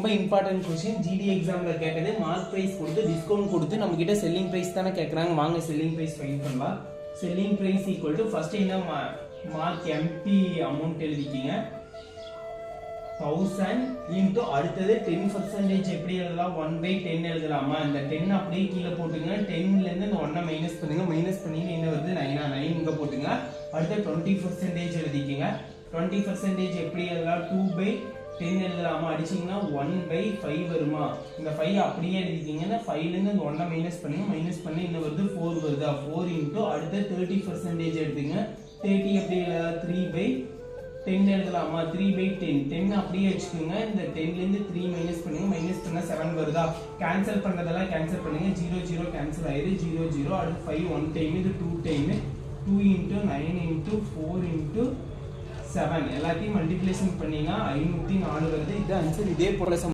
ரொம்ப important question. GT எக்ஸாம்ல கேட்டது. மார்க் பிரைஸ் கொடுத்து டிஸ்கவுண்ட் கொடுத்து நம்ம கிட்ட செல்லிங் பிரைஸ் தானே கேட்குறாங்க. வாங்க செல்லிங் பிரைஸ் ஃபைண்ட் பண்ணலாம். Selling price equal to first என்ன மார்க் எம்பி அமௌண்ட் எழுதிக்கிங்க 1000 இன்ட்டு அடுத்தது 10% எப்படி எழுதலாம் 1/10 எழுதலாமா. இந்த 10 அப்படியே கீழே போட்டுங்க. 10லேருந்து இந்த 1 மைனஸ் பண்ணுங்க. மைனஸ் பண்ணி என்ன வருது 9 இங்கே போட்டுங்க. அடுத்து 20% எழுதிக்கிங்க. 20% எப்படி எழுதலாம் 2/10 எழுதலாமா. அடிச்சிங்கன்னா 1/5 வருமா. இந்த 5 அப்படியே எழுதிக்கிங்கன்னா 5லேருந்து இந்த 1 மைனஸ் பண்ணுங்க. மைனஸ் பண்ணி என்ன வருது 4 வருதா. 4 இன்ட்டு அடுத்து 30% எடுத்துங்க. 30 எப்படி எழுதலாம் 3/10 எழுதலாமா. 3/10 10 அப்படியே வச்சுக்கோங்க. இந்த 10லேருந்து 3 மைனஸ் பண்ணுங்க. மைனஸ் பண்ணால் 7 வருதா. கேன்சல் பண்ணுறதெல்லாம் கேன்சல் பண்ணுங்க. 0 0 கேன்சல் ஆயிடுது. 0 0 அடுத்து 5 1 டைம் இது 2 டைம் 2 இன்ட்டு 9 இன்ட்டு 4 இன்ட்டு 7 எல்லாத்தையும் மல்டிப்ளிகேஷன் பண்ணீங்கன்னா 504 வருது. இது ஆன்சர். இதே போல